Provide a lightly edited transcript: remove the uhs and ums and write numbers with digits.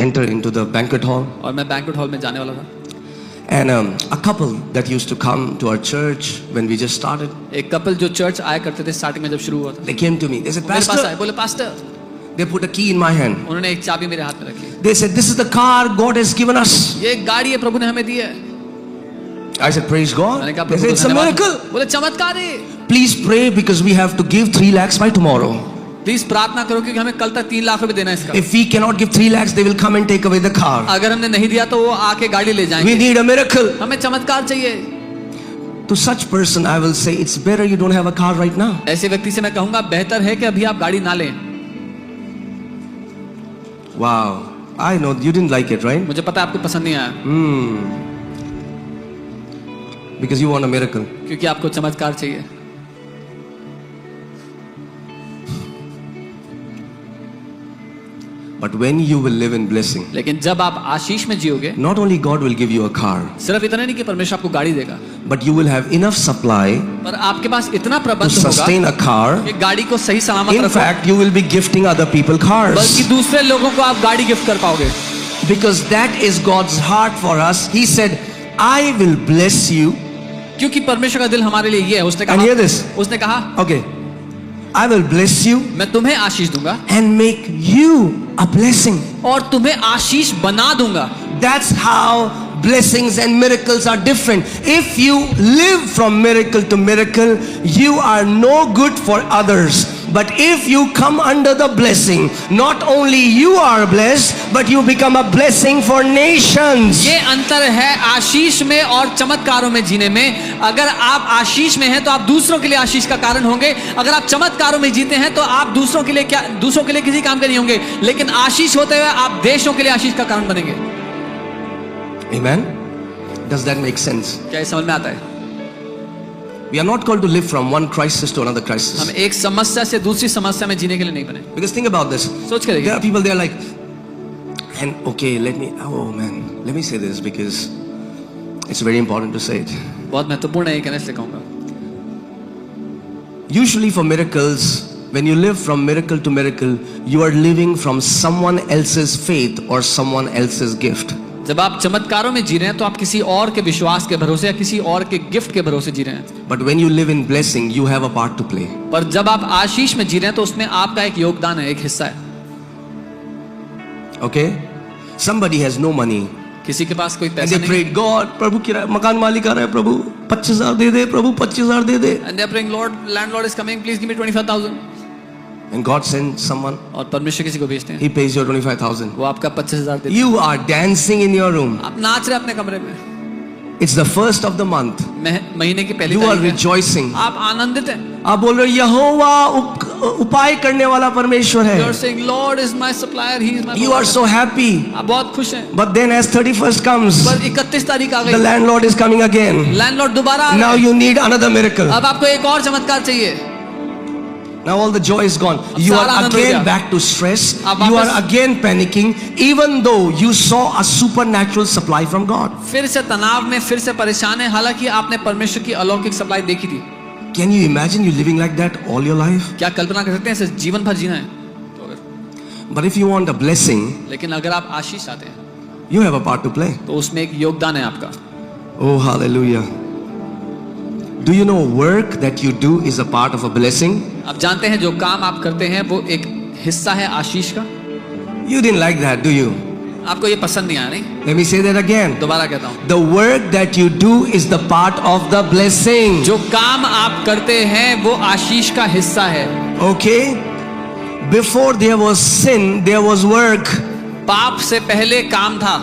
enter into the banquet hall. और मैं banquet hall में जाने वाला था. And a couple that used to come to our church when we just started. एक कपल जो चर्च आया करते थे स्टार्टिंग में जब शुरू हुआ था. They came to me. They said, मेरे पास Pastor. आए, बोले pastor. They put a key in my hand. उन्होंने एक चाबी मेरे हाथ में रखी. They said, this is the car God has given us. ये एक गाड़ी है प्रभु ने हमें दी है. I said, praise God. मैंने कहा They said, it's a miracle. बोले चमत्कार है. Please pray because we have to give 3 lakhs by tomorrow. Please प्रार्थना करो क्योंकि हमें कल तक 3 लाख रुपए देना है इसका. If we cannot give 3 lakhs, they will come and take away the car. अगर हमने नहीं दिया तो वो आके गाड़ी ले जाएंगे. We need a miracle. हमें चमत्कार चाहिए. To such person, I will say, it's better you don't have a car right now. ऐसे व्यक्ति से मैं कहूंगा बेहतर है कि अभी आप गाड़ी ना लें. Wow, I know you didn't like it, right? मुझे पता है आपको पसंद नहीं आया. Because you want a miracle. क्योंकि आपको चमत्कार चाहिए. But when you will live in blessing, लेकिन जब आप आशीष में जियोगे, not only God will give you a car, सिर्फ इतना नहीं कि परमेश्वर आपको गाड़ी देगा, but you will have enough supply पर आपके पास इतना to प्रबंध sustain होगा a car. कि गाड़ी को सही सलामत In रखो. fact, you will be gifting other people cars. बल्कि दूसरे लोगों को आप गाड़ी गिफ्ट कर पाओगे. Because that is God's heart for us. He said, I will bless you. क्योंकि परमेश्वर का दिल हमारे लिए ये है. उसने And hear कहा, this. उसने कहा, Okay. I will bless you मैं तुम्हें आशीष दूंगा and make you a blessing. और तुम्हें आशीष बना दूंगा. That's how blessings and miracles are different. If you live from miracle to miracle, you are no good for others. But if you come under the blessing, not only you are blessed, but you become a blessing for nations. ये अंतर है आशीष में और चमत्कारों में जीने में. अगर आप आशीष में हैं तो आप दूसरों के लिए आशीष का कारण होंगे. अगर आप चमत्कारों में जीते हैं तो आप दूसरों के लिए किसी काम के नहीं होंगे. लेकिन आशीष होते हुए आप देशों के लिए आशीष का कारण बनेंगे. Amen. Does that make sense? क्या ये समझ में आता है? We are not called to live from one crisis to another crisis. हम एक समस्या से दूसरी समस्या में जीने के लिए नहीं बने. Because think about this. सोच के देखिए. There are people they are like, and okay, let me say this because it's very important to say it. बहुत महत्वपूर्ण है ये कहने से कहूँगा. Usually for miracles, when you live from miracle to miracle, you are living from someone else's faith or someone else's gift. जब आप चमत्कारों में जी रहे हैं तो आप किसी और के विश्वास के भरोसे या किसी और के गिफ्ट के भरोसे जी रहे हैं. But when you live in blessing, you have a part to play. पर जब आप आशीष में जी रहे हैं तो उसमें आपका एक योगदान है, एक हिस्सा है. Okay? Somebody has no money. किसी के पास कोई And पैसा they नहीं. prayed, God, प्रभु किराया मकान मालिक आ रहा है, प्रभु 25,000 दे दे, प्रभु 25,000 दे दे. And they are praying, Lord, landlord is coming, please give me 25,000. And God sends someone, और परमेश्वर किसी को भेजते हैं, He pays your 25,000. वो आपका 25,000 देते हैं. You are dancing in your room. आप नाच रहे हैं अपने कमरे में. It's the first of the month. महीने की पहली You are तारीख है. rejoicing. आप आनंदित हैं. आप बोल रहे हो यहोवा उपाय करने वाला परमेश्वर You है. are saying, Lord is my supplier, He is my You are provider. so happy. आप बहुत खुश हैं. But then as 31st comes, पर 31 तारीख आ the गई. landlord is coming again. Landlord दोबारा आ Now गए. you need another miracle. अब आपको एक और चमत्कार चाहिए. Now all the joy is gone. You सारा are आनंद हो again गया. back to stress. अब You are वापस- again panicking, even though you saw a supernatural supply from God. फिर से तनाव में, फिर से परेशान है, हालांकि आपने परमेश्वर की अलौकिक सप्लाई देखी थी. Can you imagine you living like that all your life? क्या कल्पना कर सकते हैं इसे जीवन भर जीना है? But if you want a blessing, लेकिन अगर आप आशीष चाहते हैं you have a part to play. तो उसमें एक योगदान है आपका. Oh, hallelujah. Do you know work that you do is a part of a blessing? आप जानते हैं जो काम आप करते हैं वो एक हिस्सा है आशीष का. You didn't like that, do you? आपको ये पसंद नहीं आया नहीं? Let me say that again. दोबारा कहता हूँ. The work that you do is the part of the blessing. जो काम आप करते हैं वो आशीष का हिस्सा है. Okay? Before there was sin, there was work. पाप से पहले काम था.